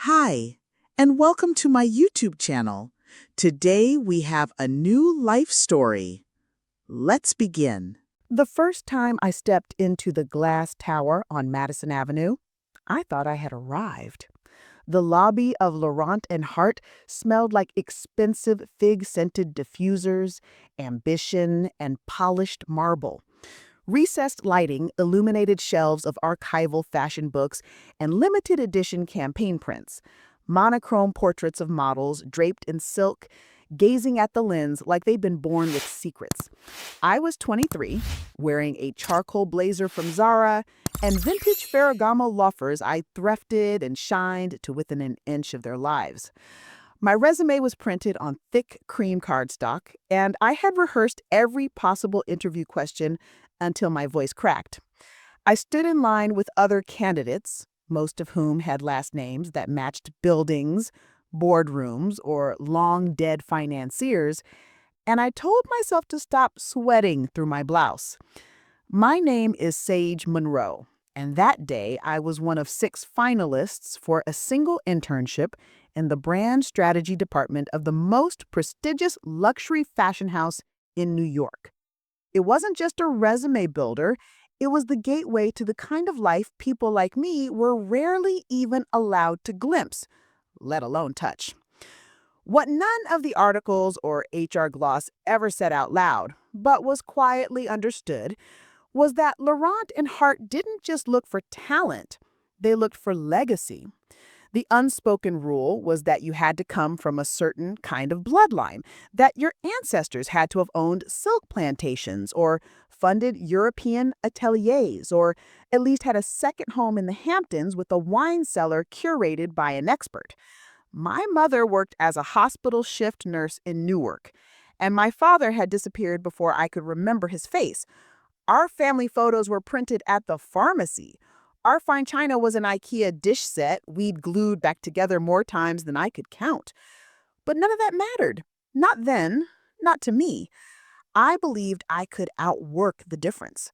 Hi, and welcome to my YouTube channel. Today we have a new life story. Let's begin. The first time I stepped into the glass tower on Madison Avenue, I thought I had arrived. The lobby of Laurent and Hart smelled like expensive fig-scented diffusers, ambition, and polished marble. Recessed lighting illuminated shelves of archival fashion books and limited edition campaign prints. Monochrome portraits of models draped in silk, gazing at the lens like they'd been born with secrets. I was 23, wearing a charcoal blazer from Zara and vintage Ferragamo loafers I thrifted and shined to within an inch of their lives. My resume was printed on thick cream cardstock, and I had rehearsed every possible interview question until my voice cracked. I stood in line with other candidates, most of whom had last names that matched buildings, boardrooms, or long-dead financiers, and I told myself to stop sweating through my blouse. My name is Sage Monroe, and that day I was one of 6 finalists for a single internship in the brand strategy department of the most prestigious luxury fashion house in New York. It wasn't just a resume builder, it was the gateway to the kind of life people like me were rarely even allowed to glimpse, let alone touch. What none of the articles or HR gloss ever said out loud, but was quietly understood, was that Laurent and Hart didn't just look for talent, they looked for legacy. The unspoken rule was that you had to come from a certain kind of bloodline, that your ancestors had to have owned silk plantations or funded European ateliers, or at least had a second home in the Hamptons with a wine cellar curated by an expert. My mother worked as a hospital shift nurse in Newark, and my father had disappeared before I could remember his face. Our family photos were printed at the pharmacy. Our fine china was an IKEA dish set we'd glued back together more times than I could count. But none of that mattered. Not then, not to me. I believed I could outwork the difference.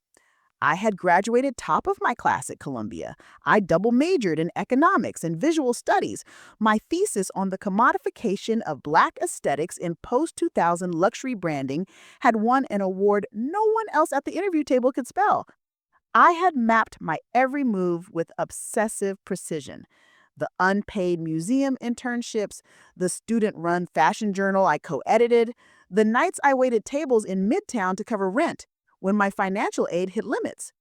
I had graduated top of my class at Columbia. I double majored in economics and visual studies. My thesis on the commodification of Black aesthetics in post-2000 luxury branding had won an award no one else at the interview table could spell. I had mapped my every move with obsessive precision. The unpaid museum internships, the student-run fashion journal I co-edited, the nights I waited tables in Midtown to cover rent when my financial aid hit limits.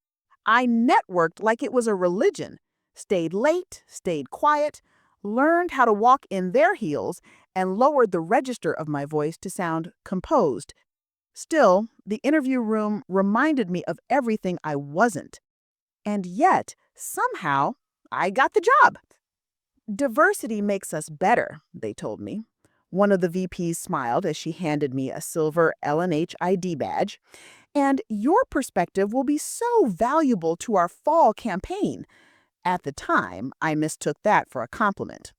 I networked like it was a religion, stayed late, stayed quiet, learned how to walk in their heels, and lowered the register of my voice to sound composed. Still, the interview room reminded me of everything I wasn't. And yet, somehow, I got the job. Diversity makes us better, they told me. One of the VPs smiled as she handed me a silver L&H ID badge. And your perspective will be so valuable to our fall campaign. At the time, I mistook that for a compliment.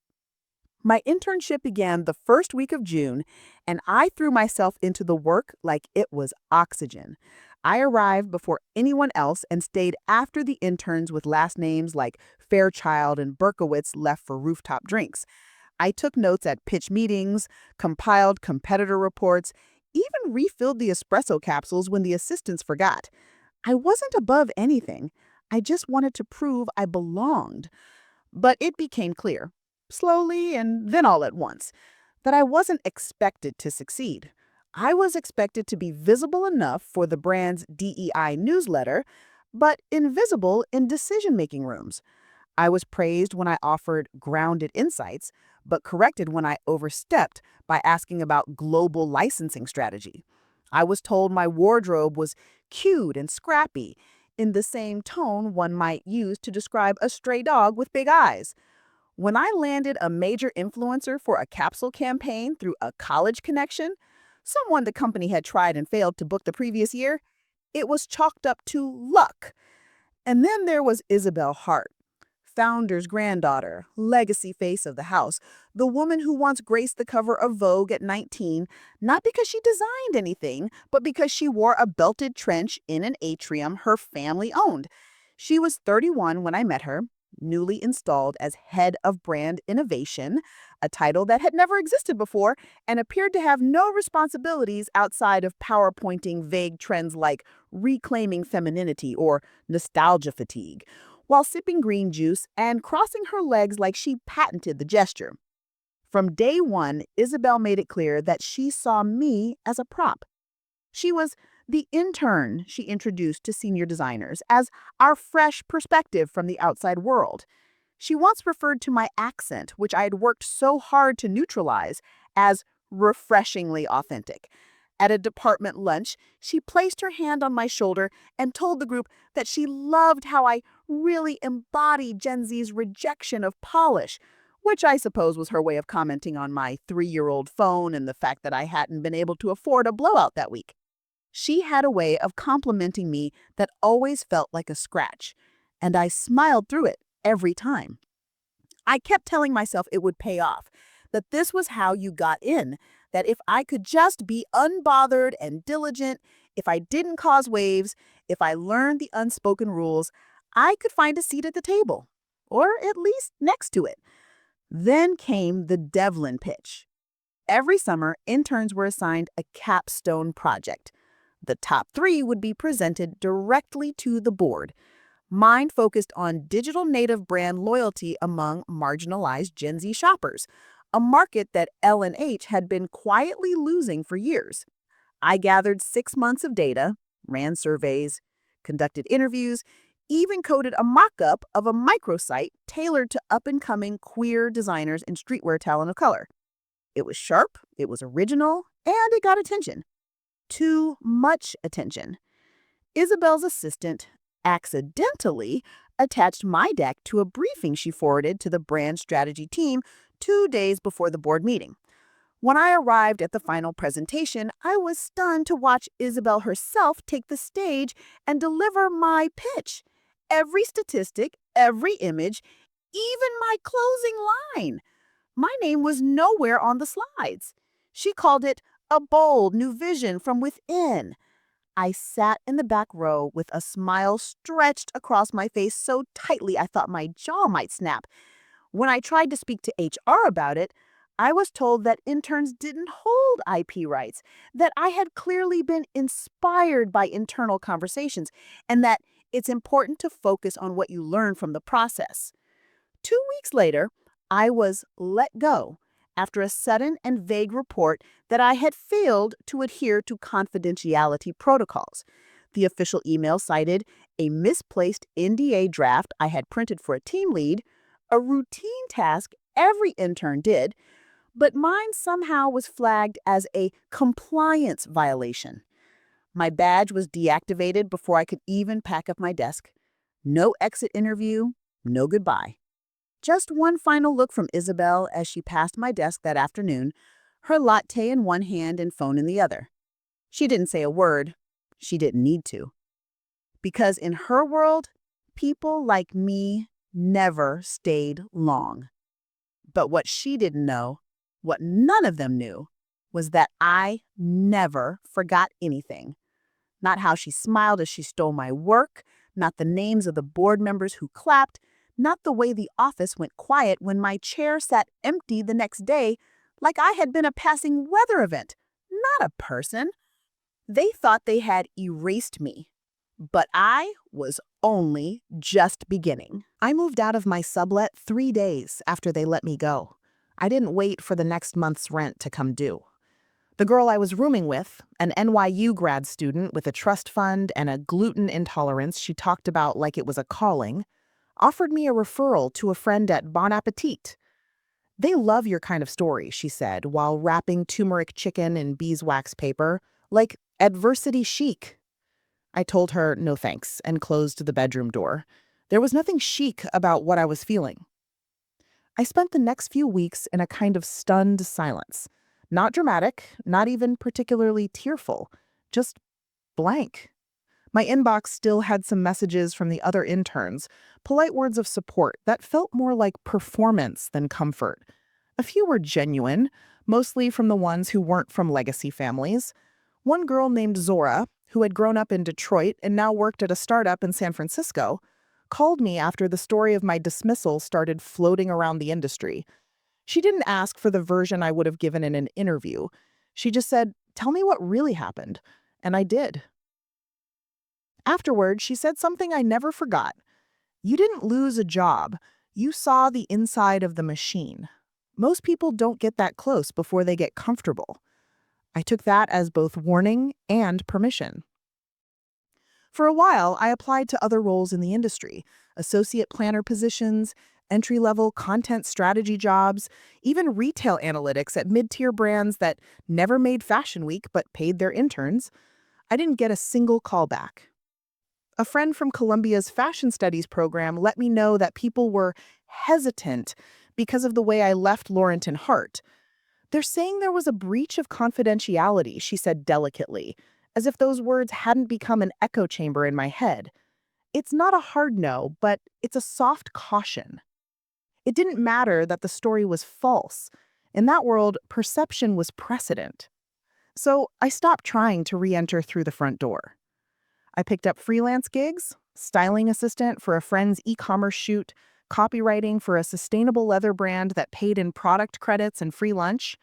My internship began the first week of June, and I threw myself into the work like it was oxygen. I arrived before anyone else and stayed after the interns with last names like Fairchild and Berkowitz left for rooftop drinks. I took notes at pitch meetings, compiled competitor reports, even refilled the espresso capsules when the assistants forgot. I wasn't above anything. I just wanted to prove I belonged. But it became clear, slowly and then all at once, that I wasn't expected to succeed. I was expected to be visible enough for the brand's DEI newsletter, but invisible in decision-making rooms. I was praised when I offered grounded insights, but corrected when I overstepped by asking about global licensing strategy. I was told my wardrobe was cute and scrappy, in the same tone one might use to describe a stray dog with big eyes. When I landed a major influencer for a capsule campaign through a college connection, someone the company had tried and failed to book the previous year, it was chalked up to luck. And then there was Isabel Hart, founder's granddaughter, legacy face of the house, the woman who once graced the cover of Vogue at 19, not because she designed anything, but because she wore a belted trench in an atrium her family owned. She was 31 when I met her, newly installed as head of brand innovation, a title that had never existed before and appeared to have no responsibilities outside of PowerPointing vague trends like reclaiming femininity or nostalgia fatigue, while sipping green juice and crossing her legs like she patented the gesture. From day one, Isabel made it clear that she saw me as a prop. She was the intern she introduced to senior designers as our fresh perspective from the outside world. She once referred to my accent, which I had worked so hard to neutralize, as refreshingly authentic. At a department lunch, she placed her hand on my shoulder and told the group that she loved how I really embodied Gen Z's rejection of polish, which I suppose was her way of commenting on my 3-year-old phone and the fact that I hadn't been able to afford a blowout that week. She had a way of complimenting me that always felt like a scratch, and I smiled through it every time. I kept telling myself it would pay off, that this was how you got in, that if I could just be unbothered and diligent, if I didn't cause waves, if I learned the unspoken rules, I could find a seat at the table, or at least next to it. Then came the Devlin pitch. Every summer, interns were assigned a capstone project. The top 3 would be presented directly to the board. Mine focused on digital native brand loyalty among marginalized Gen Z shoppers, a market that L&H had been quietly losing for years. I gathered 6 months of data, ran surveys, conducted interviews, even coded a mock-up of a microsite tailored to up-and-coming queer designers and streetwear talent of color. It was sharp, it was original, and it got attention. Too much attention. Isabel's assistant accidentally attached my deck to a briefing she forwarded to the brand strategy team 2 days before the board meeting. When I arrived at the final presentation, I was stunned to watch Isabel herself take the stage and deliver my pitch. Every statistic, every image, even my closing line. My name was nowhere on the slides. She called it a bold new vision from within. I sat in the back row with a smile stretched across my face so tightly I thought my jaw might snap. When I tried to speak to HR about it, I was told that interns didn't hold IP rights, that I had clearly been inspired by internal conversations, and that it's important to focus on what you learn from the process. 2 weeks later, I was let go after a sudden and vague report that I had failed to adhere to confidentiality protocols. The official email cited a misplaced NDA draft I had printed for a team lead, a routine task every intern did, but mine somehow was flagged as a compliance violation. My badge was deactivated before I could even pack up my desk. No exit interview, no goodbye. Just one final look from Isabel as she passed my desk that afternoon, her latte in one hand and phone in the other. She didn't say a word. She didn't need to. Because in her world, people like me never stayed long. But what she didn't know, what none of them knew, was that I never forgot anything. Not how she smiled as she stole my work, not the names of the board members who clapped, not the way the office went quiet when my chair sat empty the next day, like I had been a passing weather event, not a person. They thought they had erased me. But I was only just beginning. I moved out of my sublet 3 days after they let me go. I didn't wait for the next month's rent to come due. The girl I was rooming with, an NYU grad student with a trust fund and a gluten intolerance she talked about like it was a calling, offered me a referral to a friend at Bon Appetit. "They love your kind of story," she said, while wrapping turmeric chicken in beeswax paper, like adversity chic. I told her no thanks and closed the bedroom door. There was nothing chic about what I was feeling. I spent the next few weeks in a kind of stunned silence. Not dramatic, not even particularly tearful, just blank. My inbox still had some messages from the other interns, polite words of support that felt more like performance than comfort. A few were genuine, mostly from the ones who weren't from legacy families. One girl named Zora, who had grown up in Detroit and now worked at a startup in San Francisco, called me after the story of my dismissal started floating around the industry. She didn't ask for the version I would have given in an interview. She just said, "Tell me what really happened." And I did. Afterward, she said something I never forgot. "You didn't lose a job. You saw the inside of the machine. Most people don't get that close before they get comfortable." I took that as both warning and permission. For a while, I applied to other roles in the industry: associate planner positions, entry level content strategy jobs, even retail analytics at mid tier brands that never made Fashion Week but paid their interns. I didn't get a single call back. A friend from Columbia's fashion studies program let me know that people were hesitant because of the way I left Laurenton Hart. "They're saying there was a breach of confidentiality," she said delicately, as if those words hadn't become an echo chamber in my head. "It's not a hard no, but it's a soft caution." It didn't matter that the story was false. In that world, perception was precedent. So I stopped trying to re-enter through the front door. I picked up freelance gigs: styling assistant for a friend's e-commerce shoot, copywriting for a sustainable leather brand that paid in product credits and free lunch.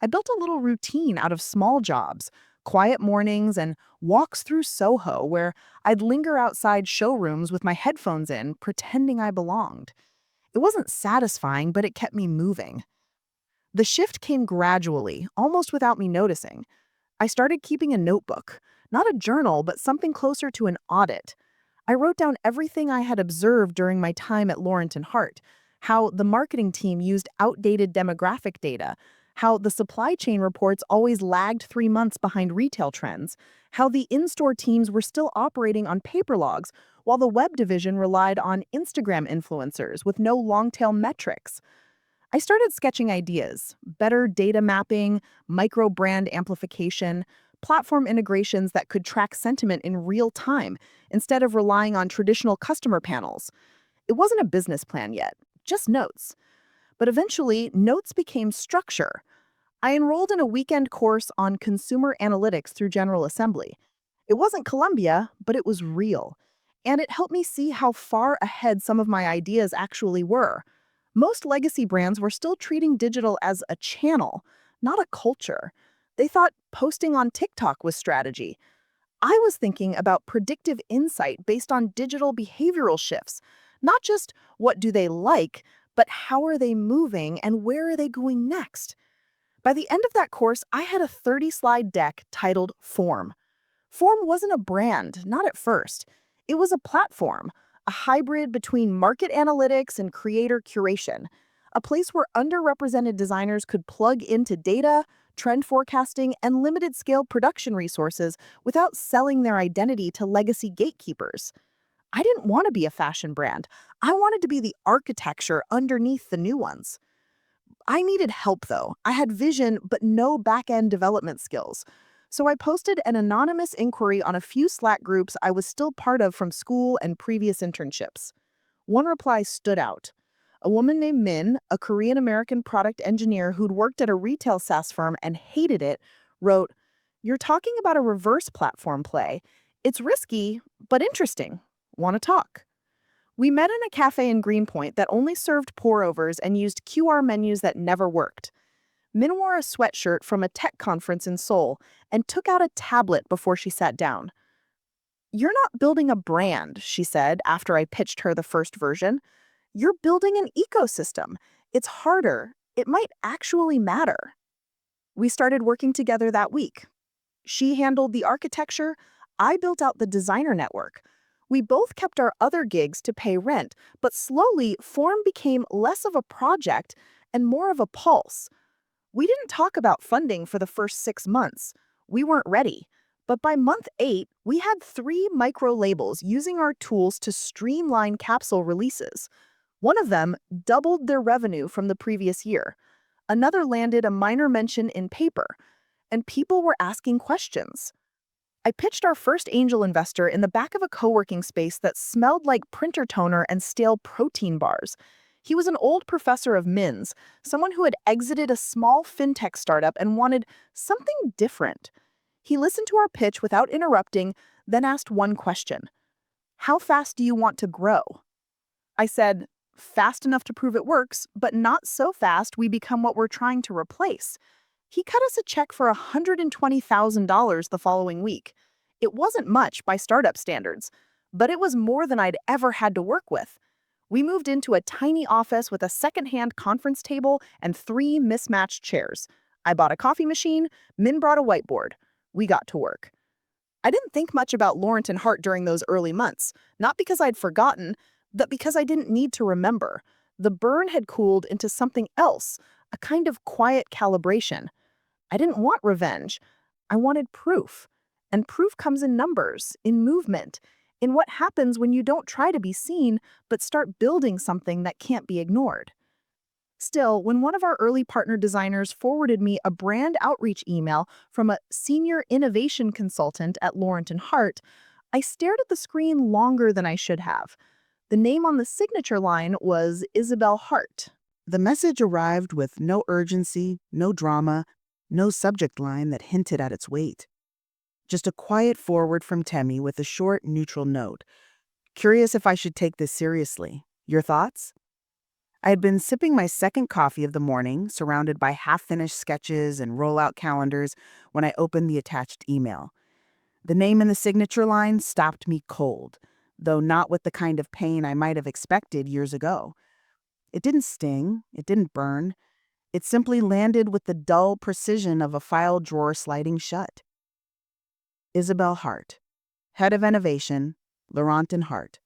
I built a little routine out of small jobs, quiet mornings, and walks through Soho where I'd linger outside showrooms with my headphones in, pretending I belonged. It wasn't satisfying, but it kept me moving. The shift came gradually, almost without me noticing. I started keeping a notebook, not a journal, but something closer to an audit. I wrote down everything I had observed during my time at Laurenton Hart: how the marketing team used outdated demographic data, how the supply chain reports always lagged 3 months behind retail trends, how the in-store teams were still operating on paper logs while the web division relied on Instagram influencers with no long-tail metrics. I started sketching ideas: better data mapping, micro brand amplification, platform integrations that could track sentiment in real time instead of relying on traditional customer panels. It wasn't a business plan yet, just notes. But eventually, notes became structure. I enrolled in a weekend course on consumer analytics through General Assembly. It wasn't Columbia, but it was real. And it helped me see how far ahead some of my ideas actually were. Most legacy brands were still treating digital as a channel, not a culture. They thought posting on TikTok was strategy. I was thinking about predictive insight based on digital behavioral shifts, not just what do they like, but how are they moving and where are they going next. By the end of that course, I had a 30-slide deck titled Form. Form wasn't a brand, not at first. It was a platform, a hybrid between market analytics and creator curation, a place where underrepresented designers could plug into data, trend forecasting, and limited scale production resources without selling their identity to legacy gatekeepers. I didn't want to be a fashion brand. I wanted to be the architecture underneath the new ones. I needed help, though. I had vision, but no back-end development skills. So I posted an anonymous inquiry on a few Slack groups I was still part of from school and previous internships. One reply stood out. A woman named Min, a Korean-American product engineer who'd worked at a retail SaaS firm and hated it, wrote, "You're talking about a reverse platform play. It's risky, but interesting. Want to talk?" We met in a cafe in Greenpoint that only served pour-overs and used QR menus that never worked. Min wore a sweatshirt from a tech conference in Seoul and took out a tablet before she sat down. "You're not building a brand," she said after I pitched her the first version. "You're building an ecosystem. It's harder. It might actually matter." We started working together that week. She handled the architecture, I built out the designer network. We both kept our other gigs to pay rent, but slowly, Form became less of a project and more of a pulse. We didn't talk about funding for the first 6 months. We weren't ready. But by month 8, we had 3 micro labels using our tools to streamline capsule releases. One of them doubled their revenue from the previous year. Another landed a minor mention in paper. And people were asking questions. I pitched our first angel investor in the back of a co-working space that smelled like printer toner and stale protein bars. He was an old professor of Min's, someone who had exited a small fintech startup and wanted something different. He listened to our pitch without interrupting, then asked one question. How fast do you want to grow? I said, fast enough to prove it works, but not so fast we become what we're trying to replace. He cut us a check for $120,000 the following week. It wasn't much by startup standards, but it was more than I'd ever had to work with. We moved into a tiny office with a secondhand conference table and 3 mismatched chairs. I bought a coffee machine, Min brought a whiteboard. We got to work. I didn't think much about Laurent and Hart during those early months, not because I'd forgotten, but because I didn't need to remember. The burn had cooled into something else, a kind of quiet calibration. I didn't want revenge. I wanted proof. And proof comes in numbers, in movement, in what happens when you don't try to be seen, but start building something that can't be ignored. Still, when one of our early partner designers forwarded me a brand outreach email from a senior innovation consultant at Laurent and Hart, I stared at the screen longer than I should have. The name on the signature line was Isabel Hart. The message arrived with no urgency, no drama, no subject line that hinted at its weight. Just a quiet forward from Temmie with a short, neutral note. Curious if I should take this seriously. Your thoughts? I had been sipping my second coffee of the morning, surrounded by half-finished sketches and rollout calendars, when I opened the attached email. The name in the signature line stopped me cold, though not with the kind of pain I might have expected years ago. It didn't sting, it didn't burn. It simply landed with the dull precision of a file drawer sliding shut. Isabel Hart, Head of Innovation, Laurent and Hart.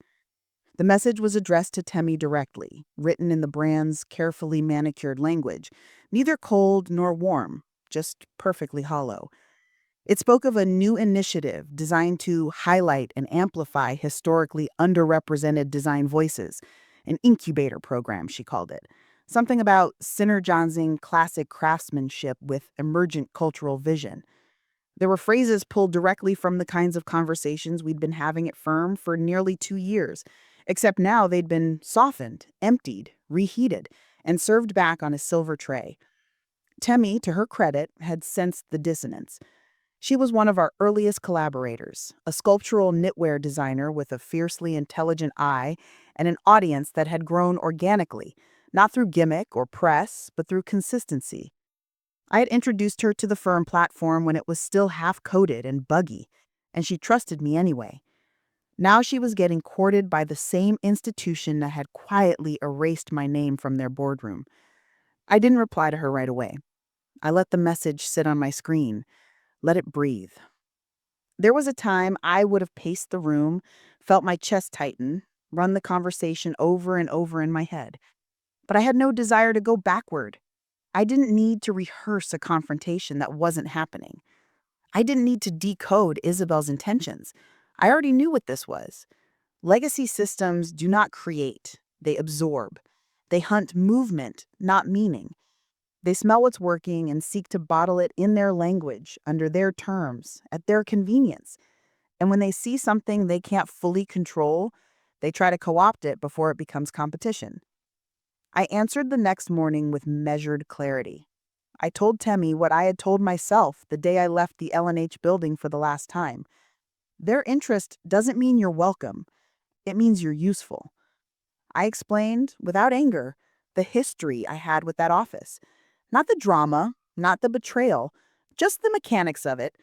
The message was addressed to Temmie directly, written in the brand's carefully manicured language, neither cold nor warm, just perfectly hollow. It spoke of a new initiative designed to highlight and amplify historically underrepresented design voices, an incubator program, she called it. Something about synergizing classic craftsmanship with emergent cultural vision. There were phrases pulled directly from the kinds of conversations we'd been having at Firm for nearly 2 years, except now they'd been softened, emptied, reheated, and served back on a silver tray. Temmie, to her credit, had sensed the dissonance. She was one of our earliest collaborators, a sculptural knitwear designer with a fiercely intelligent eye and an audience that had grown organically, not through gimmick or press, but through consistency. I had introduced her to the Firm platform when it was still half-coded and buggy, and she trusted me anyway. Now she was getting courted by the same institution that had quietly erased my name from their boardroom. I didn't reply to her right away. I let the message sit on my screen, let it breathe. There was a time I would have paced the room, felt my chest tighten, run the conversation over and over in my head. But I had no desire to go backward. I didn't need to rehearse a confrontation that wasn't happening. I didn't need to decode Isabel's intentions. I already knew what this was. Legacy systems do not create, they absorb. They hunt movement, not meaning. They smell what's working and seek to bottle it in their language, under their terms, at their convenience. And when they see something they can't fully control, they try to co-opt it before it becomes competition. I answered the next morning with measured clarity. I told Temmie what I had told myself the day I left the L&H building for the last time. Their interest doesn't mean you're welcome. It means you're useful. I explained, without anger, the history I had with that office. Not the drama, not the betrayal, just the mechanics of it.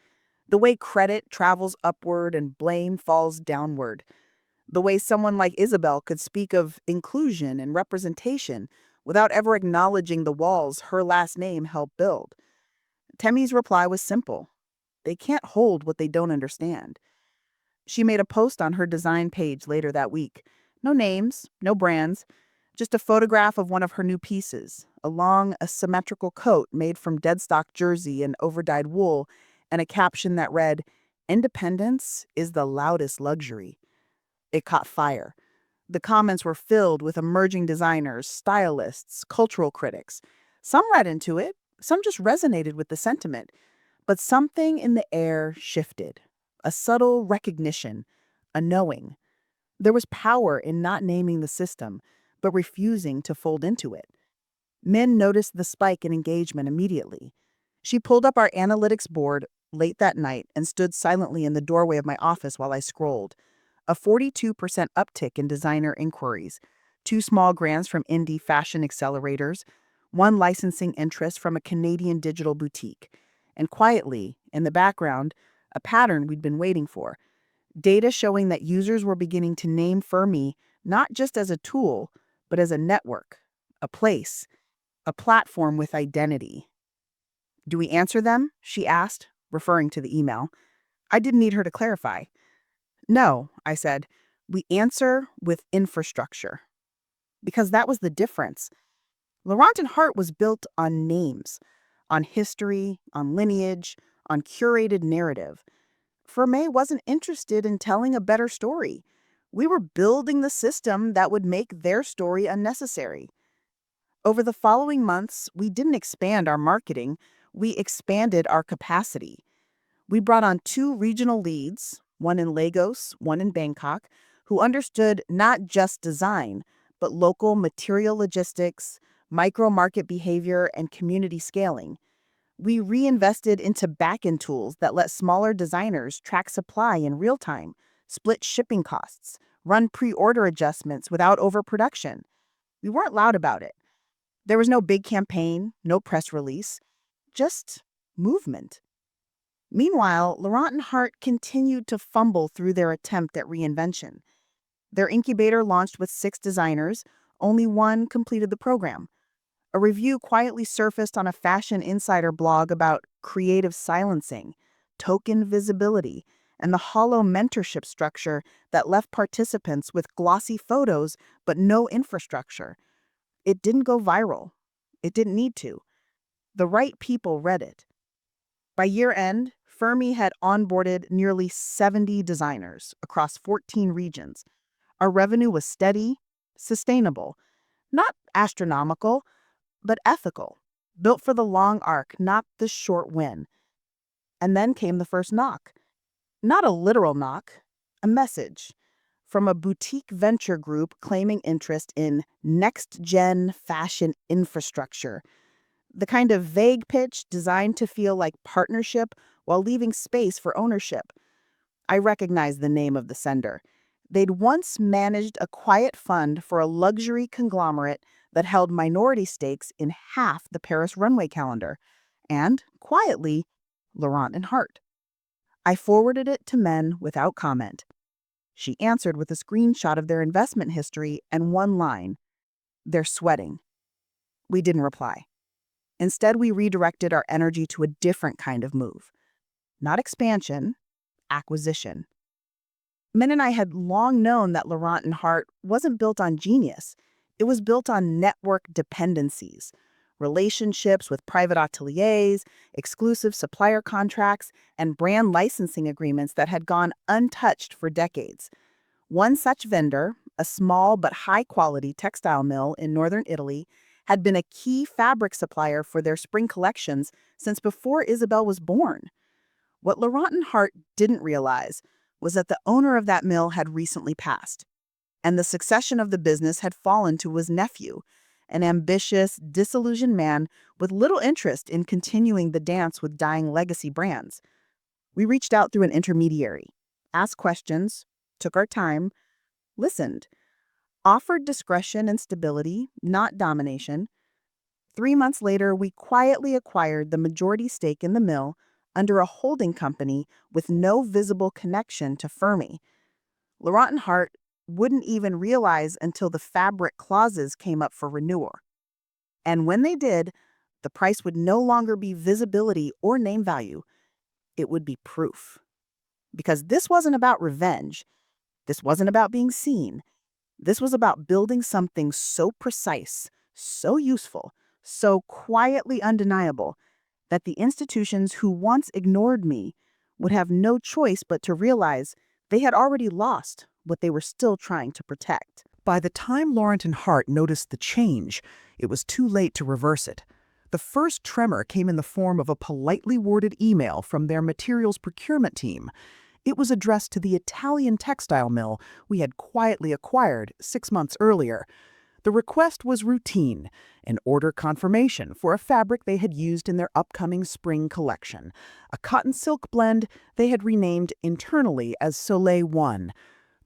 The way credit travels upward and blame falls downward. The way someone like Isabel could speak of inclusion and representation without ever acknowledging the walls her last name helped build. Temmie's reply was simple. They can't hold what they don't understand. She made a post on her design page later that week. No names, no brands, just a photograph of one of her new pieces, a long, asymmetrical coat made from deadstock jersey and overdyed wool, and a caption that read, "Independence is the loudest luxury." It caught fire. The comments were filled with emerging designers, stylists, cultural critics. Some read into it, some just resonated with the sentiment. But something in the air shifted. A subtle recognition, a knowing. There was power in not naming the system, but refusing to fold into it. Min noticed the spike in engagement immediately. She pulled up our analytics board late that night and stood silently in the doorway of my office while I scrolled. a 42% uptick in designer inquiries, 2 small grants from indie fashion accelerators, 1 licensing interest from a Canadian digital boutique, and quietly, in the background, a pattern we'd been waiting for. Data showing that users were beginning to name Fermi not just as a tool, but as a network, a place, a platform with identity. "Do we answer them?" she asked, referring to the email. I didn't need her to clarify. "No," I said. "We answer with infrastructure." Because that was the difference. Laurent and Hart was built on names, on history, on lineage, on curated narrative. Ferme wasn't interested in telling a better story. We were building the system that would make their story unnecessary. Over the following months, we didn't expand our marketing, we expanded our capacity. We brought on 2 regional leads, one in Lagos, one in Bangkok, who understood not just design, but local material logistics, micro market behavior, and community scaling. We reinvested into back-end tools that let smaller designers track supply in real time, split shipping costs, run pre-order adjustments without overproduction. We weren't loud about it. There was no big campaign, no press release, just movement. Meanwhile, Laurent and Hart continued to fumble through their attempt at reinvention. Their incubator launched with 6 designers, only one completed the program. A review quietly surfaced on a Fashion Insider blog about creative silencing, token visibility, and the hollow mentorship structure that left participants with glossy photos but no infrastructure. It didn't go viral. It didn't need to. The right people read it. By year end, Fermi had onboarded nearly 70 designers across 14 regions. Our revenue was steady, sustainable, not astronomical, but ethical, built for the long arc, not the short win. And then came the first knock. Not a literal knock, a message from a boutique venture group claiming interest in next-gen fashion infrastructure, the kind of vague pitch designed to feel like partnership while leaving space for ownership. I recognized the name of the sender. They'd once managed a quiet fund for a luxury conglomerate that held minority stakes in half the Paris runway calendar. And, quietly, Laurent and Hart. I forwarded it to Men without comment. She answered with a screenshot of their investment history and one line: "They're sweating." We didn't reply. Instead, we redirected our energy to a different kind of move. Not expansion, acquisition. Men and I had long known that Laurent and Hart wasn't built on genius. It was built on network dependencies, relationships with private ateliers, exclusive supplier contracts, and brand licensing agreements that had gone untouched for decades. One such vendor, a small but high-quality textile mill in northern Italy, had been a key fabric supplier for their spring collections since before Isabel was born. What Laurent and Hart didn't realize was that the owner of that mill had recently passed, and the succession of the business had fallen to his nephew, an ambitious, disillusioned man with little interest in continuing the dance with dying legacy brands. We reached out through an intermediary, asked questions, took our time, listened, offered discretion and stability, not domination. 3 months later, we quietly acquired the majority stake in the mill under a holding company with no visible connection to Fermi. Laurent and Hart wouldn't even realize until the fabric clauses came up for renewal. And when they did, the price would no longer be visibility or name value. It would be proof. Because this wasn't about revenge. This wasn't about being seen. This was about building something so precise, so useful, so quietly undeniable that the institutions who once ignored me would have no choice but to realize they had already lost what they were still trying to protect. By the time Laurent and Hart noticed the change, it was too late to reverse it. The first tremor came in the form of a politely worded email from their materials procurement team. It was addressed to the Italian textile mill we had quietly acquired 6 months earlier. The request was routine, an order confirmation for a fabric they had used in their upcoming spring collection, a cotton silk blend they had renamed internally as Soleil 1.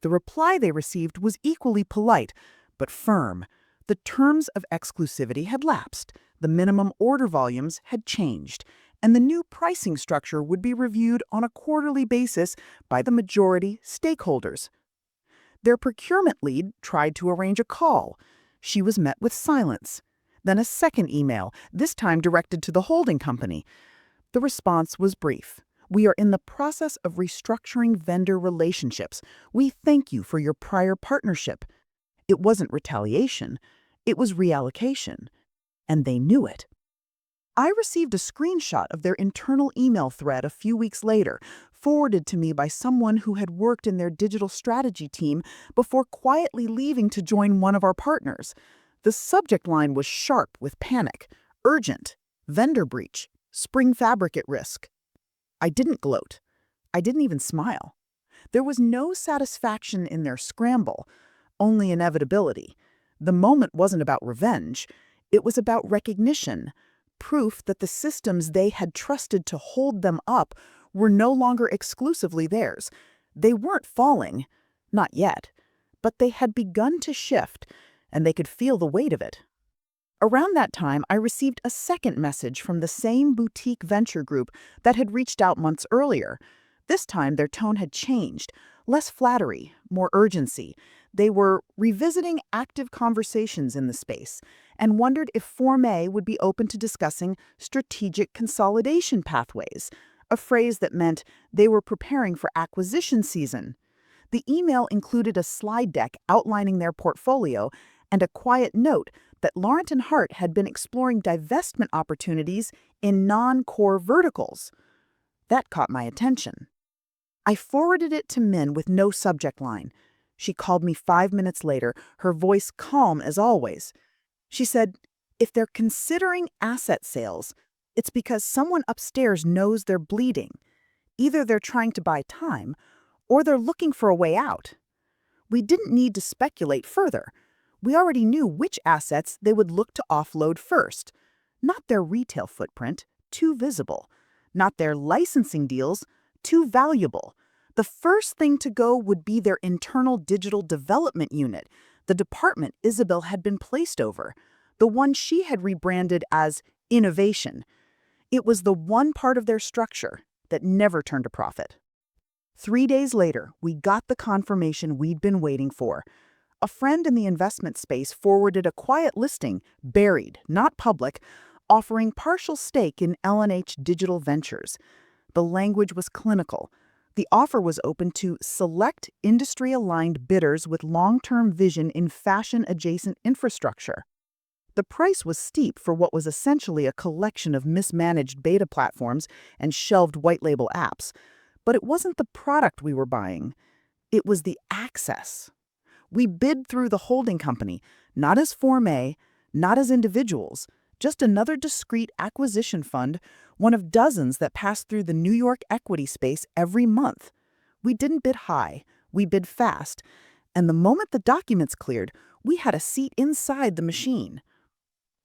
The reply they received was equally polite, but firm. The terms of exclusivity had lapsed, the minimum order volumes had changed, and the new pricing structure would be reviewed on a quarterly basis by the majority stakeholders. Their procurement lead tried to arrange a call. She was met with silence. Then a second email, this time directed to the holding company. The response was brief. We are in the process of restructuring vendor relationships. We thank you for your prior partnership. It wasn't retaliation. It was reallocation. And they knew it. I received a screenshot of their internal email thread a few weeks later, forwarded to me by someone who had worked in their digital strategy team before quietly leaving to join one of our partners. The subject line was sharp with panic, urgent, vendor breach, spring fabric at risk. I didn't gloat. I didn't even smile. There was no satisfaction in their scramble, only inevitability. The moment wasn't about revenge. It was about recognition, proof that the systems they had trusted to hold them up were no longer exclusively theirs. They weren't falling, not yet, but they had begun to shift, and they could feel the weight of it. Around that time, I received a second message from the same boutique venture group that had reached out months earlier. This time, their tone had changed, less flattery, more urgency. They were revisiting active conversations in the space and wondered if Form A would be open to discussing strategic consolidation pathways, a phrase that meant they were preparing for acquisition season. The email included a slide deck outlining their portfolio and a quiet note that Laurent and Hart had been exploring divestment opportunities in non-core verticals. That caught my attention. I forwarded it to Min with no subject line. She called me 5 minutes later, her voice calm as always. She said, if they're considering asset sales, it's because someone upstairs knows they're bleeding. Either they're trying to buy time, or they're looking for a way out. We didn't need to speculate further. We already knew which assets they would look to offload first. Not their retail footprint, too visible. Not their licensing deals, too valuable. The first thing to go would be their internal digital development unit, the department Isabel had been placed over, the one she had rebranded as innovation. It was the one part of their structure that never turned a profit. 3 days later, we got the confirmation we'd been waiting for. A friend in the investment space forwarded a quiet listing, buried, not public, offering partial stake in L&H Digital Ventures. The language was clinical. The offer was open to select industry-aligned bidders with long-term vision in fashion-adjacent infrastructure. The price was steep for what was essentially a collection of mismanaged beta platforms and shelved white-label apps. But it wasn't the product we were buying. It was the access. We bid through the holding company, not as Form A, not as individuals, just another discrete acquisition fund, one of dozens that pass through the New York equity space every month. We didn't bid high, we bid fast, and the moment the documents cleared, we had a seat inside the machine.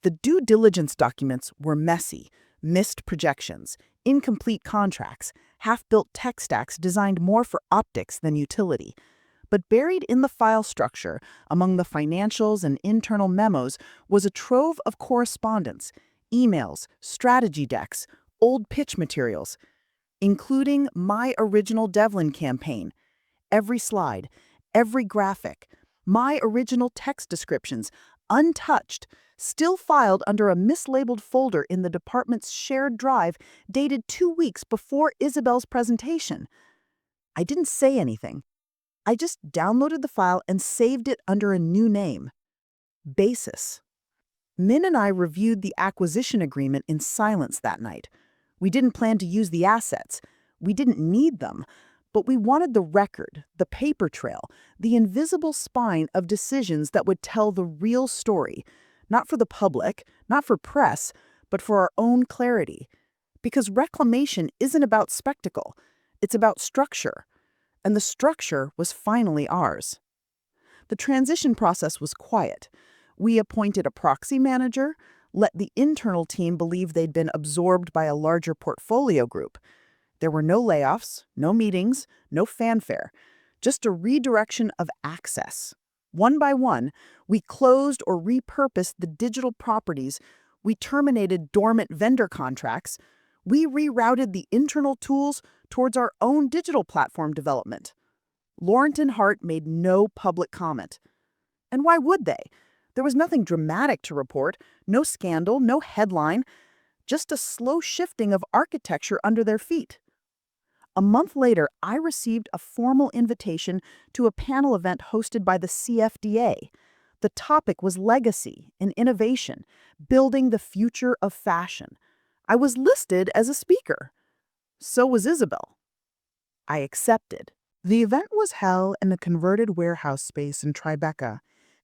The due diligence documents were messy, missed projections, incomplete contracts, half-built tech stacks designed more for optics than utility. But buried in the file structure, among the financials and internal memos, was a trove of correspondence, emails, strategy decks, old pitch materials, including my original Devlin campaign. Every slide, every graphic, my original text descriptions, untouched, still filed under a mislabeled folder in the department's shared drive dated 2 weeks before Isabel's presentation. I didn't say anything. I just downloaded the file and saved it under a new name, Basis. Min and I reviewed the acquisition agreement in silence that night. We didn't plan to use the assets. We didn't need them. But we wanted the record, the paper trail, the invisible spine of decisions that would tell the real story, not for the public, not for press, but for our own clarity. Because reclamation isn't about spectacle. It's about structure. And the structure was finally ours. The transition process was quiet. We appointed a proxy manager, let the internal team believe they'd been absorbed by a larger portfolio group. There were no layoffs, no meetings, no fanfare, just a redirection of access. One by one, we closed or repurposed the digital properties, we terminated dormant vendor contracts, we rerouted the internal tools towards our own digital platform development. Laurent and Hart made no public comment. And why would they? There was nothing dramatic to report, no scandal, no headline, just a slow shifting of architecture under their feet. A month later, I received a formal invitation to a panel event hosted by the CFDA. The topic was legacy and innovation, building the future of fashion. I was listed as a speaker. So was Isabel. I accepted. The event was held in a converted warehouse space in Tribeca,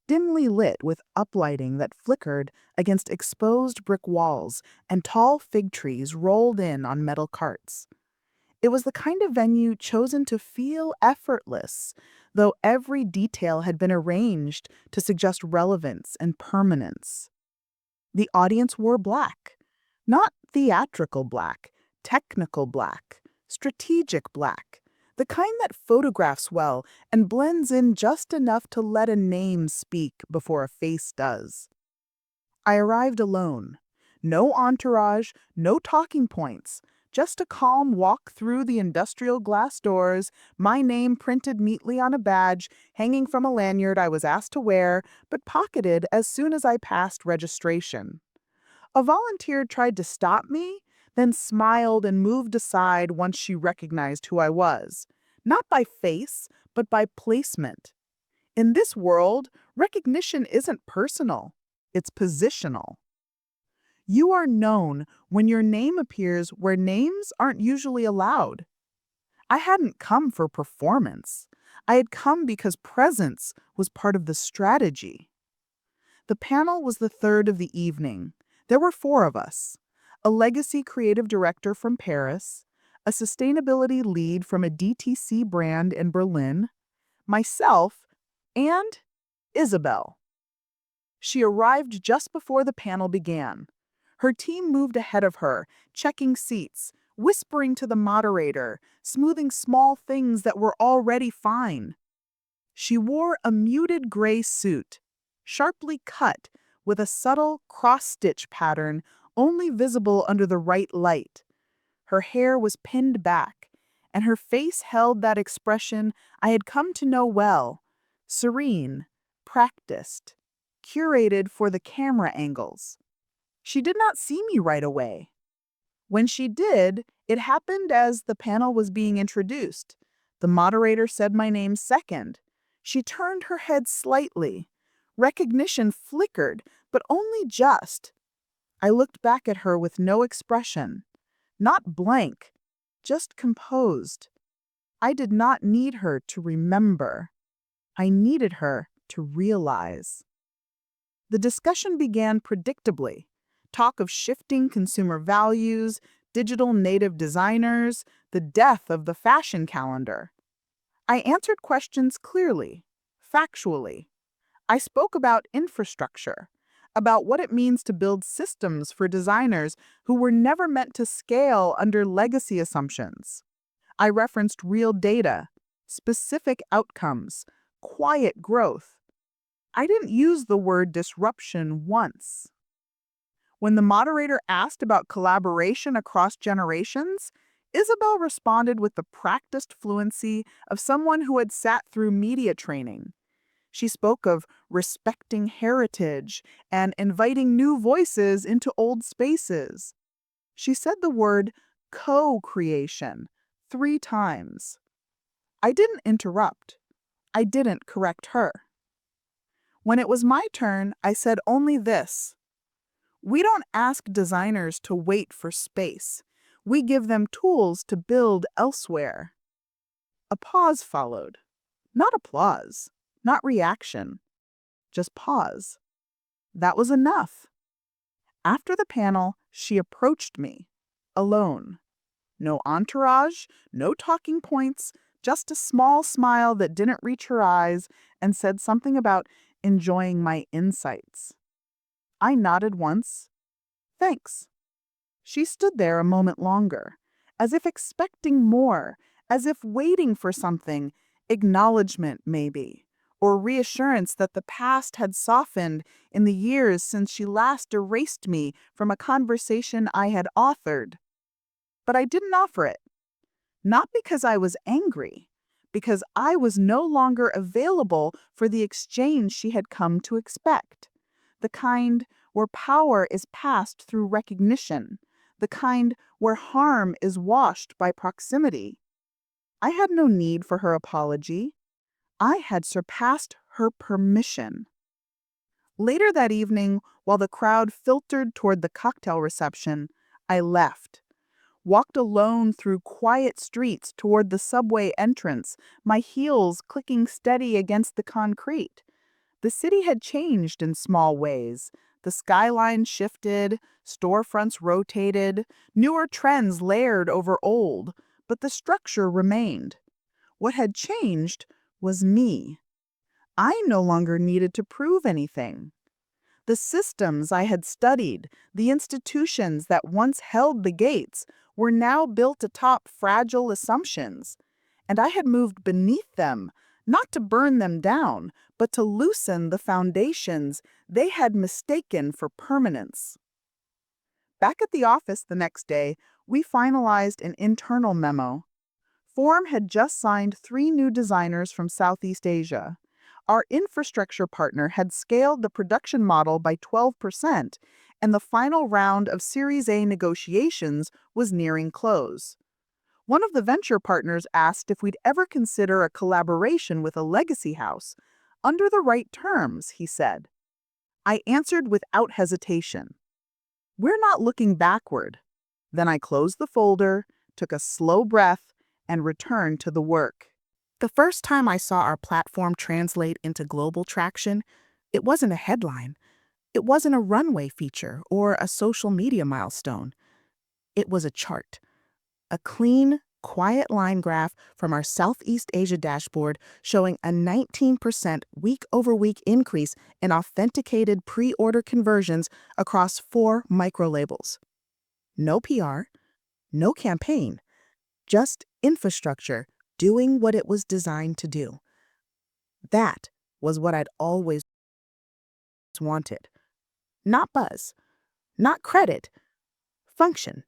dimly lit with uplighting that flickered against exposed brick walls and tall fig trees rolled in on metal carts. It was the kind of venue chosen to feel effortless, though every detail had been arranged to suggest relevance and permanence. The audience wore black, not theatrical black, technical black, strategic black, the kind that photographs well and blends in just enough to let a name speak before a face does. I arrived alone. No entourage, no talking points, just a calm walk through the industrial glass doors, my name printed neatly on a badge hanging from a lanyard I was asked to wear, but pocketed as soon as I passed registration. A volunteer tried to stop me, then smiled and moved aside once she recognized who I was. Not by face, but by placement. In this world, recognition isn't personal, it's positional. You are known when your name appears where names aren't usually allowed. I hadn't come for performance. I had come because presence was part of the strategy. The panel was the third of the evening. There were four of us: a legacy creative director from Paris, a sustainability lead from a DTC brand in Berlin, myself, and Isabel. She arrived just before the panel began. Her team moved ahead of her, checking seats, whispering to the moderator, smoothing small things that were already fine. She wore a muted gray suit, sharply cut, with a subtle cross-stitch pattern only visible under the right light. Her hair was pinned back, and her face held that expression I had come to know well: serene, practiced, curated for the camera angles. She did not see me right away. When she did, it happened as the panel was being introduced. The moderator said my name second. She turned her head slightly. Recognition flickered, but only just. I looked back at her with no expression. Not blank, just composed. I did not need her to remember. I needed her to realize. The discussion began predictably. Talk of shifting consumer values, digital native designers, the death of the fashion calendar. I answered questions clearly, factually. I spoke about infrastructure, about what it means to build systems for designers who were never meant to scale under legacy assumptions. I referenced real data, specific outcomes, quiet growth. I didn't use the word disruption once. When the moderator asked about collaboration across generations, Isabel responded with the practiced fluency of someone who had sat through media training. She spoke of respecting heritage and inviting new voices into old spaces. She said the word co-creation 3 times. I didn't interrupt. I didn't correct her. When it was my turn, I said only this: we don't ask designers to wait for space. We give them tools to build elsewhere. A pause followed. Not applause, not reaction, just pause. That was enough. After the panel, she approached me, alone. No entourage, no talking points, just a small smile that didn't reach her eyes and said something about enjoying my insights. I nodded once. Thanks. She stood there a moment longer, as if expecting more, as if waiting for something, Acknowledgement, maybe, or reassurance that the past had softened in the years since she last erased me from a conversation I had authored. But I didn't offer it. Not because I was angry, because I was no longer available for the exchange she had come to expect. The kind where power is passed through recognition, the kind where harm is washed by proximity. I had no need for her apology. I had surpassed her permission. Later that evening, while the crowd filtered toward the cocktail reception, I left, walked alone through quiet streets toward the subway entrance, my heels clicking steady against the concrete. The city had changed in small ways. The skyline shifted, storefronts rotated, newer trends layered over old, but the structure remained. What had changed was me. I no longer needed to prove anything. The systems I had studied, the institutions that once held the gates, were now built atop fragile assumptions, and I had moved beneath them, not to burn them down, but to loosen the foundations they had mistaken for permanence. Back at the office the next day, we finalized an internal memo. Form had just signed 3 new designers from Southeast Asia. Our infrastructure partner had scaled the production model by 12%, and the final round of Series A negotiations was nearing close. One of the venture partners asked if we'd ever consider a collaboration with a legacy house. Under the right terms, he said. I answered without hesitation. We're not looking backward. Then I closed the folder, took a slow breath, and returned to the work. The first time I saw our platform translate into global traction, it wasn't a headline. It wasn't a runway feature or a social media milestone. It was a chart, a clean, quiet line graph from our Southeast Asia dashboard showing a 19% week-over-week increase in authenticated pre-order conversions across 4 micro-labels. No PR, no campaign, just infrastructure doing what it was designed to do. That was what I'd always wanted. Not buzz, not credit, function.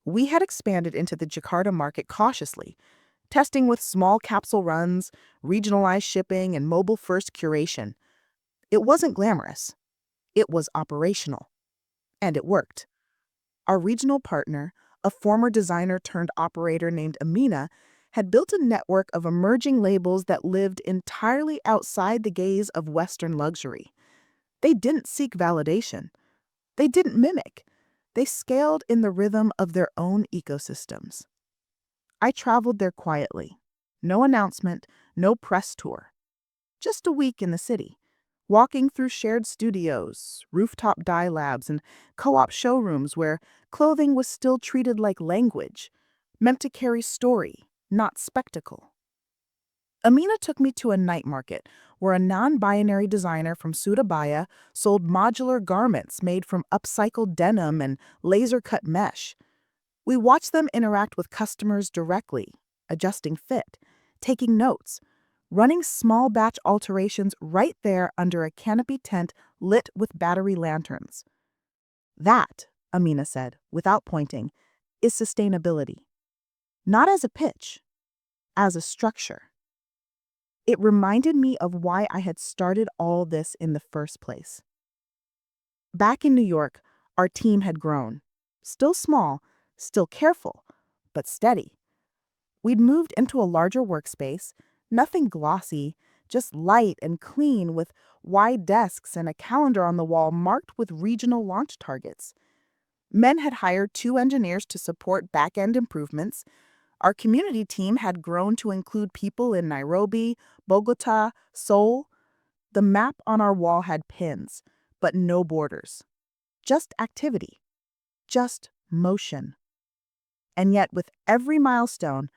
We had expanded into the Jakarta market cautiously, testing with small capsule runs, regionalized shipping, and mobile-first curation. It wasn't glamorous. It was operational. And it worked. Our regional partner, a former designer turned operator named Amina, had built a network of emerging labels that lived entirely outside the gaze of Western luxury. They didn't seek validation. They didn't mimic. They scaled in the rhythm of their own ecosystems. I traveled there quietly. No announcement, no press tour. Just a week in the city, walking through shared studios, rooftop dye labs, and co-op showrooms where clothing was still treated like language, meant to carry story, not spectacle. Amina took me to a night market where a non-binary designer from Surabaya sold modular garments made from upcycled denim and laser-cut mesh. We watched them interact with customers directly, adjusting fit, taking notes, running small batch alterations right there under a canopy tent lit with battery lanterns. That, Amina said, without pointing, is sustainability. Not as a pitch, as a structure. It reminded me of why I had started all this in the first place. Back in New York, our team had grown. Still small, still careful, but steady. We'd moved into a larger workspace, nothing glossy, just light and clean with wide desks and a calendar on the wall marked with regional launch targets. Men had hired 2 engineers to support back-end improvements. Our community team had grown to include people in Nairobi, Bogota, Seoul. The map on our wall had pins, but no borders. Just activity. Just motion. And yet, with every milestone,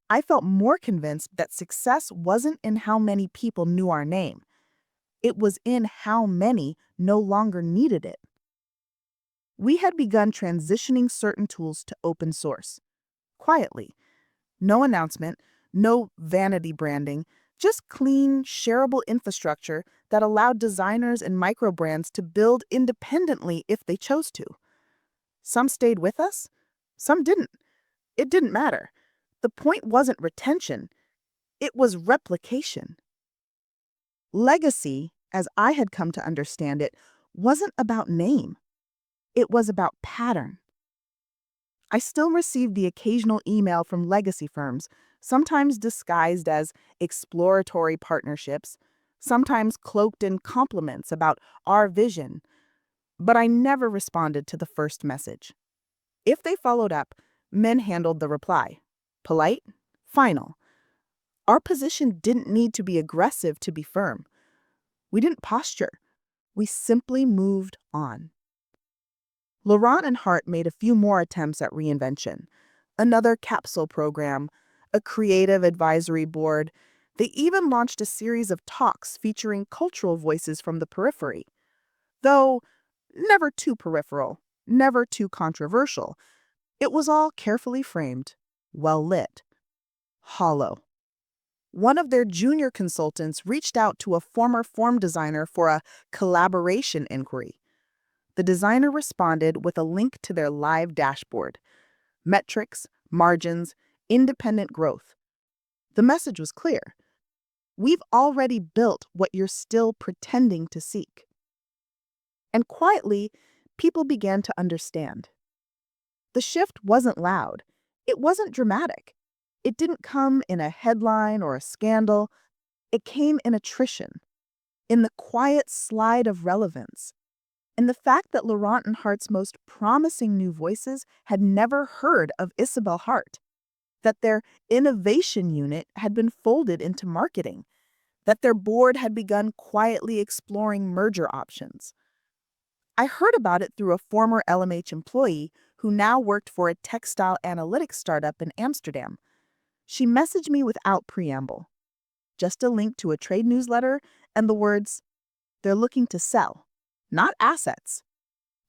I felt more convinced that success wasn't in how many people knew our name. It was in how many no longer needed it. We had begun transitioning certain tools to open source. Quietly. No announcement, No vanity branding, just clean, shareable infrastructure that allowed designers and micro brands to build independently if they chose to. Some stayed with us, some didn't. It didn't matter. The point wasn't retention, it was replication. Legacy, as I had come to understand it, wasn't about name, it was about pattern. I still receive the occasional email from legacy firms, sometimes disguised as exploratory partnerships, sometimes cloaked in compliments about our vision, but I never responded to the first message. If they followed up, men handled the reply. Polite, final. Our position didn't need to be aggressive to be firm. We didn't posture. We simply moved on. Laurent and Hart made a few more attempts at reinvention. Another capsule program, a creative advisory board. They even launched a series of talks featuring cultural voices from the periphery. Though never too peripheral, never too controversial, it was all carefully framed, well lit, hollow. One of their junior consultants reached out to a former form designer for a collaboration inquiry. The designer responded with a link to their live dashboard: metrics, margins, independent growth. The message was clear. We've already built what you're still pretending to seek. And quietly, people began to understand. The shift wasn't loud. It wasn't dramatic. It didn't come in a headline or a scandal. It came in attrition, in the quiet slide of relevance, in the fact that Laurent and Hart's most promising new voices had never heard of Isabel Hart, that their innovation unit had been folded into marketing, that their board had begun quietly exploring merger options. I heard about it through a former LMH employee who now worked for a textile analytics startup in Amsterdam. She messaged me without preamble, just a link to a trade newsletter and the words, "They're looking to sell, not assets,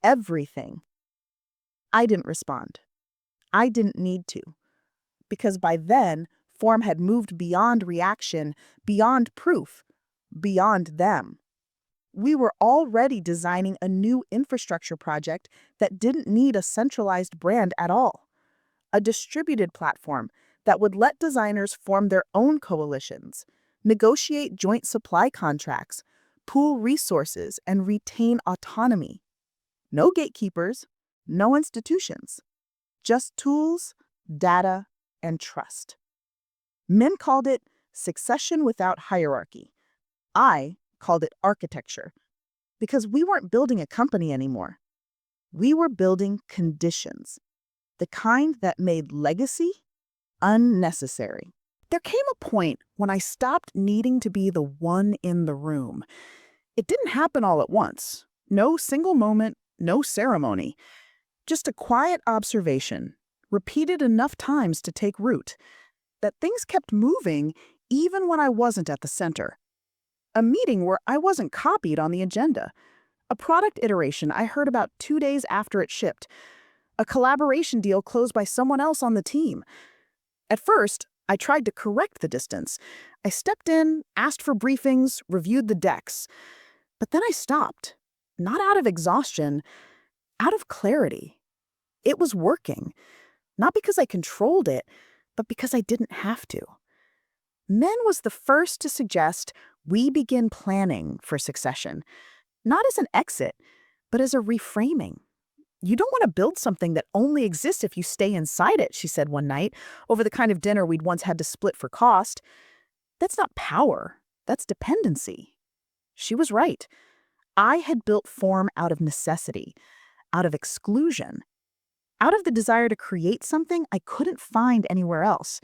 everything." I didn't respond. I didn't need to, because by then, Form had moved beyond reaction, beyond proof, beyond them. We were already designing a new infrastructure project that didn't need a centralized brand at all. A distributed platform that would let designers form their own coalitions, negotiate joint supply contracts, pool resources, and retain autonomy. No gatekeepers, no institutions, just tools, data, and trust. Men called it succession without hierarchy. I called it architecture, because we weren't building a company anymore. We were building conditions, the kind that made legacy unnecessary. There came a point when I stopped needing to be the one in the room. It didn't happen all at once. No single moment, no ceremony. Just a quiet observation, repeated enough times to take root, that things kept moving even when I wasn't at the center. A meeting where I wasn't copied on the agenda. A product iteration I heard about 2 days after it shipped. A collaboration deal closed by someone else on the team. At first, I tried to correct the distance. I stepped in, asked for briefings, reviewed the decks. But then I stopped. Not out of exhaustion, out of clarity. It was working. Not because I controlled it, but because I didn't have to. Men was the first to suggest we begin planning for succession, not as an exit, but as a reframing. "You don't want to build something that only exists if you stay inside it," she said one night, over the kind of dinner we'd once had to split for cost. "That's not power, that's dependency." She was right. I had built Form out of necessity, out of exclusion, out of the desire to create something I couldn't find anywhere else.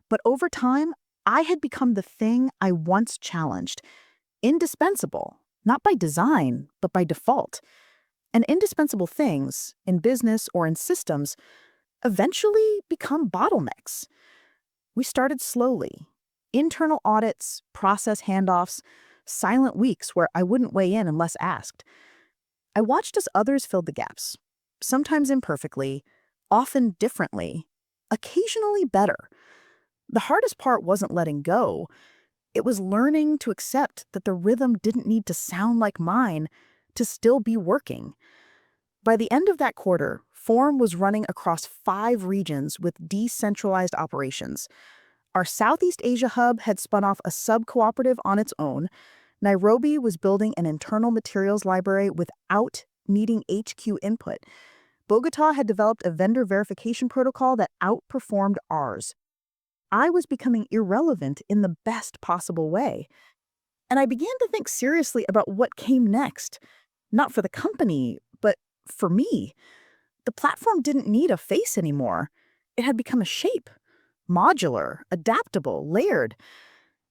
But over time, I had become the thing I once challenged. Indispensable, not by design, but by default. And indispensable things, in business or in systems, eventually become bottlenecks. We started slowly. Internal audits, process handoffs, silent weeks where I wouldn't weigh in unless asked. I watched as others filled the gaps, sometimes imperfectly, often differently, occasionally better. The hardest part wasn't letting go. It was learning to accept that the rhythm didn't need to sound like mine to still be working. By the end of that quarter, Form was running across 5 regions with decentralized operations. Our Southeast Asia hub had spun off a sub cooperative on its own. Nairobi was building an internal materials library without needing HQ input. Bogota had developed a vendor verification protocol that outperformed ours. I was becoming irrelevant in the best possible way. And I began to think seriously about what came next. Not for the company, but for me. The platform didn't need a face anymore. It had become a shape, modular, adaptable, layered.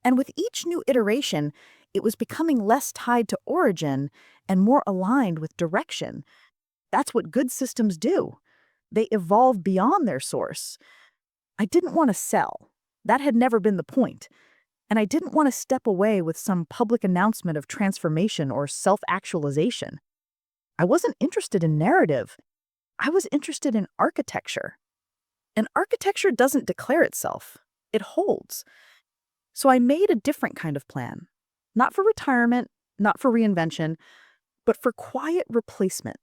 And with each new iteration, it was becoming less tied to origin and more aligned with direction. That's what good systems do. They evolve beyond their source. I didn't want to sell. That had never been the point. And I didn't want to step away with some public announcement of transformation or self-actualization. I wasn't interested in narrative. I was interested in architecture. And architecture doesn't declare itself. It holds. So I made a different kind of plan. Not for retirement, not for reinvention, but for quiet replacement.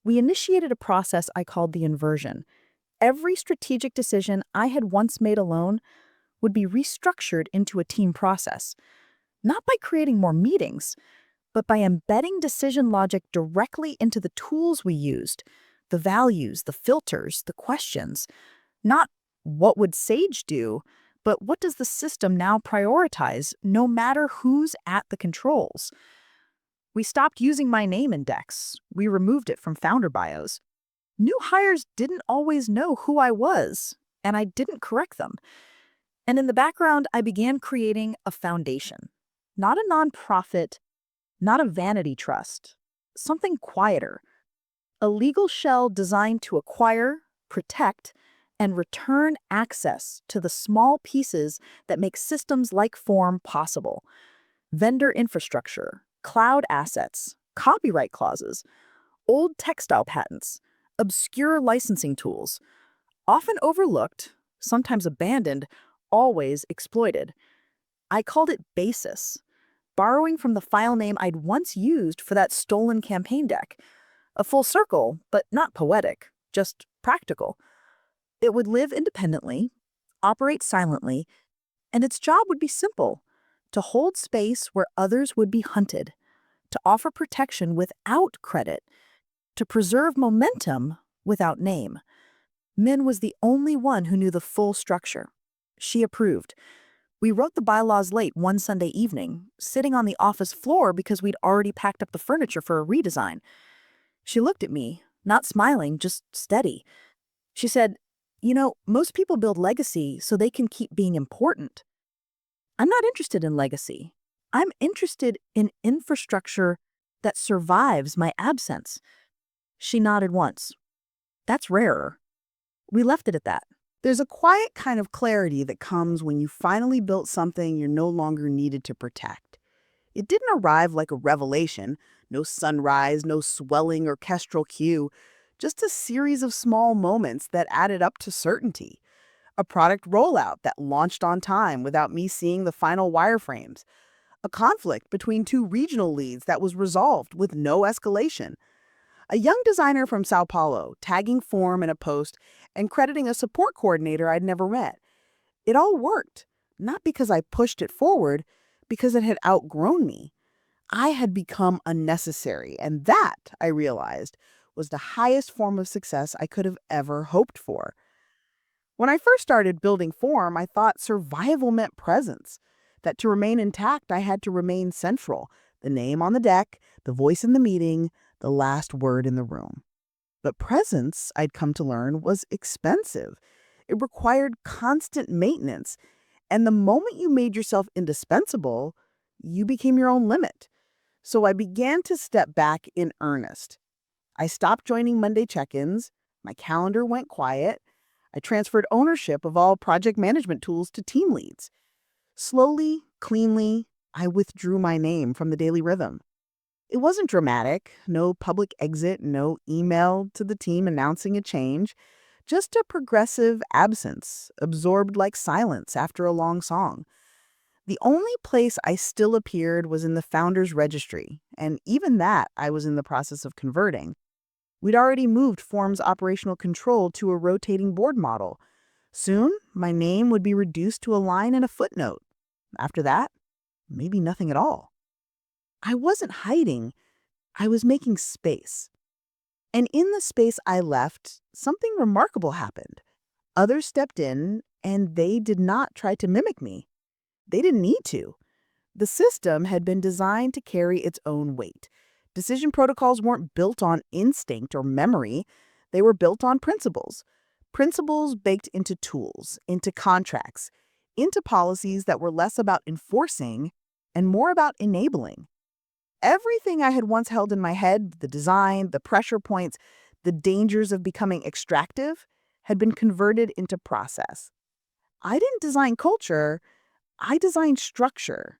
We initiated a process I called the inversion. Every strategic decision I had once made alone would be restructured into a team process, not by creating more meetings, but by embedding decision logic directly into the tools we used, the values, the filters, the questions. Not what would Sage do, but what does the system now prioritize, no matter who's at the controls? We stopped using my name in decks. We removed it from founder bios. New hires didn't always know who I was, and I didn't correct them. And in the background, I began creating a foundation. Not a nonprofit, not a vanity trust. Something quieter. A legal shell designed to acquire, protect, and return access to the small pieces that make systems like Form possible. Vendor infrastructure, cloud assets, copyright clauses, old textile patents, obscure licensing tools, often overlooked, sometimes abandoned, always exploited. I called it Basis, borrowing from the file name I'd once used for that stolen campaign deck. A full circle, but not poetic, just practical. It would live independently, operate silently, and its job would be simple: to hold space where others would be hunted, to offer protection without credit, to preserve momentum without name. Min was the only one who knew the full structure. She approved. We wrote the bylaws late one Sunday evening, sitting on the office floor because we'd already packed up the furniture for a redesign. She looked at me, not smiling, just steady. She said, most people build legacy so they can keep being important. I'm not interested in legacy. I'm interested in infrastructure that survives my absence. She nodded once. That's rarer. We left it at that. There's a quiet kind of clarity that comes when you finally built something you're no longer needed to protect. It didn't arrive like a revelation, no sunrise, no swelling orchestral cue, just a series of small moments that added up to certainty. A product rollout that launched on time without me seeing the final wireframes. A conflict between two regional leads that was resolved with no escalation. A young designer from Sao Paulo tagging Form in a post and crediting a support coordinator I'd never met. It all worked, not because I pushed it forward, because it had outgrown me. I had become unnecessary, and that, I realized, was the highest form of success I could have ever hoped for. When I first started building Form, I thought survival meant presence, that to remain intact, I had to remain central, the name on the deck, the voice in the meeting, the last word in the room. But presence, I'd come to learn, was expensive. It required constant maintenance, and the moment you made yourself indispensable, you became your own limit. So I began to step back in earnest. I stopped joining Monday check-ins. My calendar went quiet. I transferred ownership of all project management tools to team leads. Slowly, cleanly, I withdrew my name from the daily rhythm. It wasn't dramatic, no public exit, no email to the team announcing a change, Just a progressive absence, absorbed like silence after a long song. The only place I still appeared was in the founder's registry, and even that I was in the process of converting. We'd already moved Form's operational control to a rotating board model. Soon, my name would be reduced to a line and a footnote. After that, maybe nothing at all. I wasn't hiding, I was making space. And in the space I left, something remarkable happened. Others stepped in, and they did not try to mimic me. They didn't need to. The system had been designed to carry its own weight. Decision protocols weren't built on instinct or memory, they were built on principles. Principles baked into tools, into contracts, into policies that were less about enforcing and more about enabling. Everything I had once held in my head, the design, the pressure points, the dangers of becoming extractive, had been converted into process. I didn't design culture, I designed structure.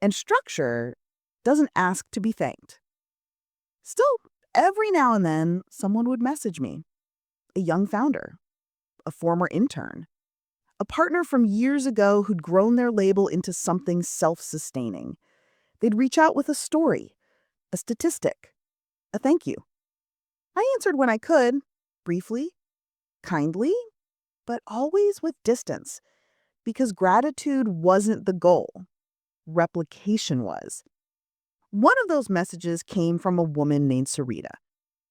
And structure doesn't ask to be thanked. Still, every now and then, someone would message me. A young founder, a former intern, a partner from years ago who'd grown their label into something self-sustaining. They'd reach out with a story, a statistic, a thank you. I answered when I could, briefly, kindly, but always with distance, because gratitude wasn't the goal. Replication was. One of those messages came from a woman named Sarita.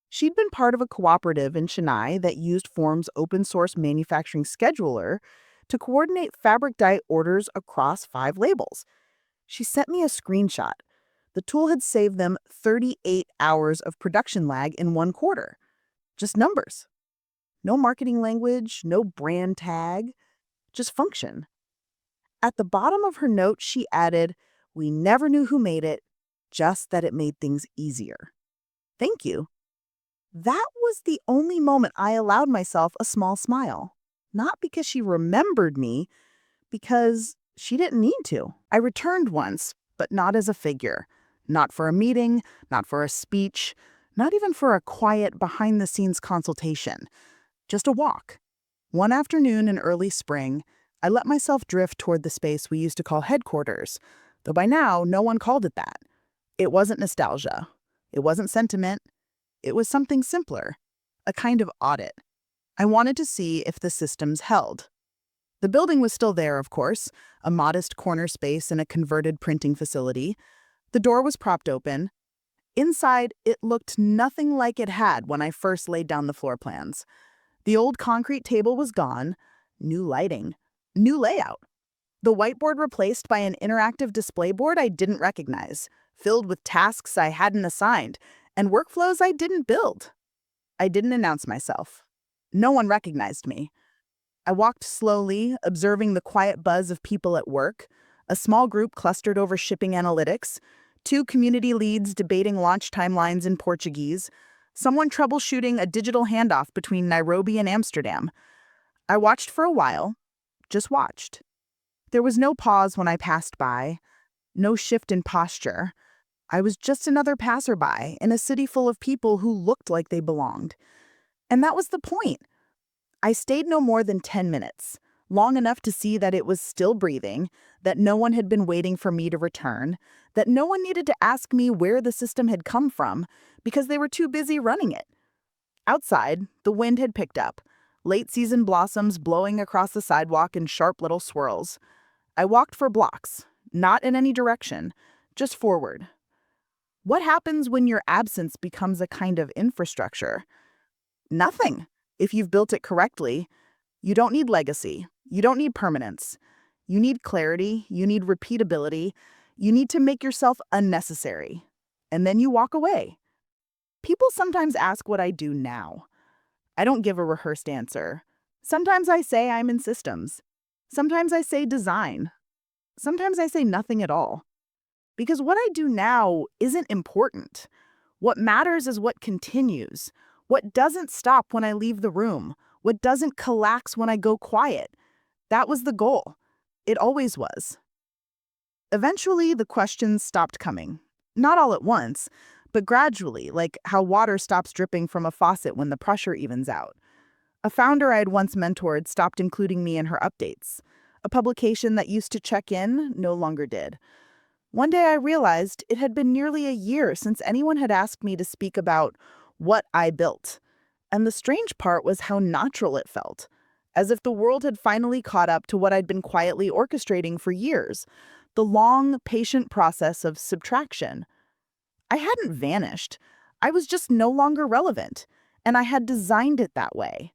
She'd been part of a cooperative in Chennai that used Form's open source manufacturing scheduler to coordinate fabric dye orders across 5 labels. She sent me a screenshot. The tool had saved them 38 hours of production lag in 1 quarter. Just numbers. No marketing language, no brand tag, just function. At the bottom of her note, she added, "We never knew who made it, just that it made things easier. Thank you." That was the only moment I allowed myself a small smile. Not because she remembered me, because she didn't need to. I returned once, but not as a figure. Not for a meeting, not for a speech, not even for a quiet behind-the-scenes consultation. Just a walk. One afternoon in early spring, I let myself drift toward the space we used to call headquarters, though by now no one called it that. It wasn't nostalgia. It wasn't sentiment. It was something simpler, a kind of audit. I wanted to see if the systems held. The building was still there, of course, a modest corner space in a converted printing facility. The door was propped open. Inside, it looked nothing like it had when I first laid down the floor plans. The old concrete table was gone, new lighting, new layout. The whiteboard replaced by an interactive display board I didn't recognize, filled with tasks I hadn't assigned and workflows I didn't build. I didn't announce myself. No one recognized me. I walked slowly, observing the quiet buzz of people at work, a small group clustered over shipping analytics, 2 community leads debating launch timelines in Portuguese, someone troubleshooting a digital handoff between Nairobi and Amsterdam. I watched for a while, just watched. There was no pause when I passed by, no shift in posture. I was just another passerby in a city full of people who looked like they belonged. And that was the point. I stayed no more than 10 minutes, long enough to see that it was still breathing, that no one had been waiting for me to return, that no one needed to ask me where the system had come from because they were too busy running it. Outside, the wind had picked up, late-season blossoms blowing across the sidewalk in sharp little swirls. I walked for blocks, not in any direction, just forward. What happens when your absence becomes a kind of infrastructure? Nothing, if you've built it correctly. You don't need legacy. You don't need permanence. You need clarity. You need repeatability. You need to make yourself unnecessary. And then you walk away. People sometimes ask what I do now. I don't give a rehearsed answer. Sometimes I say I'm in systems. Sometimes I say design. Sometimes I say nothing at all. Because what I do now isn't important. What matters is what continues. What doesn't stop when I leave the room. What doesn't collapse when I go quiet. That was the goal. It always was. Eventually, the questions stopped coming. Not all at once, but gradually, like how water stops dripping from a faucet when the pressure evens out. A founder I had once mentored stopped including me in her updates. A publication that used to check in no longer did. One day I realized it had been nearly a year since anyone had asked me to speak about what I built. And the strange part was how natural it felt, as if the world had finally caught up to what I'd been quietly orchestrating for years, the long, patient process of subtraction. I hadn't vanished. I was just no longer relevant, and I had designed it that way.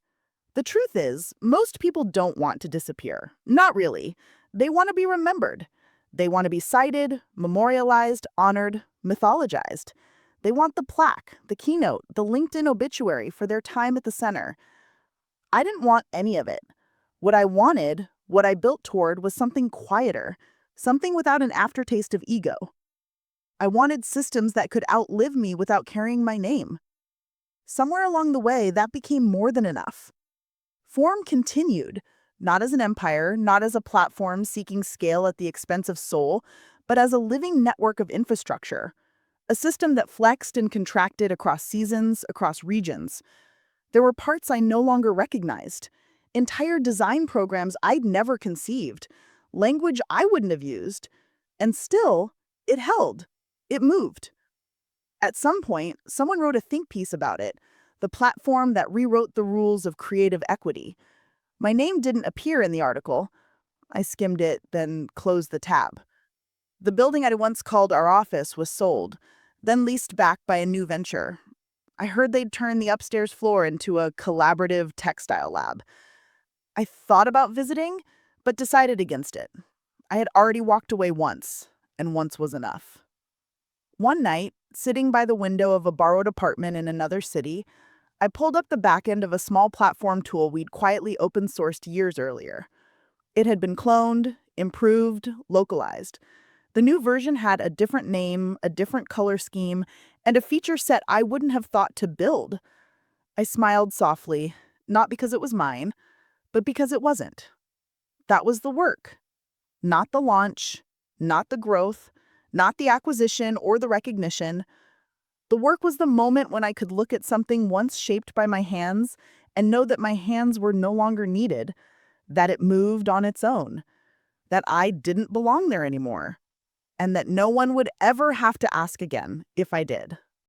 The truth is, most people don't want to disappear. Not really. They want to be remembered. They want to be cited, memorialized, honored, mythologized. They want the plaque, the keynote, the LinkedIn obituary for their time at the center. I didn't want any of it. What I wanted, what I built toward, was something quieter, something without an aftertaste of ego. I wanted systems that could outlive me without carrying my name. Somewhere along the way, that became more than enough. Form continued, not as an empire, not as a platform seeking scale at the expense of soul, but as a living network of infrastructure, a system that flexed and contracted across seasons, across regions. There were parts I no longer recognized, entire design programs I'd never conceived, language I wouldn't have used, and still, it held. It moved. At some point, someone wrote a think piece about it, the platform that rewrote the rules of creative equity. My name didn't appear in the article. I skimmed it, then closed the tab. The building I'd once called our office was sold, then leased back by a new venture. I heard they'd turn the upstairs floor into a collaborative textile lab. I thought about visiting, but decided against it. I had already walked away once, and once was enough. One night, sitting by the window of a borrowed apartment in another city, I pulled up the back end of a small platform tool we'd quietly open-sourced years earlier. It had been cloned, improved, localized. The new version had a different name, a different color scheme, and a feature set I wouldn't have thought to build. I smiled softly, not because it was mine, but because it wasn't. That was the work, not the launch, not the growth, not the acquisition or the recognition. The work was the moment when I could look at something once shaped by my hands and know that my hands were no longer needed, that it moved on its own, that I didn't belong there anymore, and that no one would ever have to ask again if I did.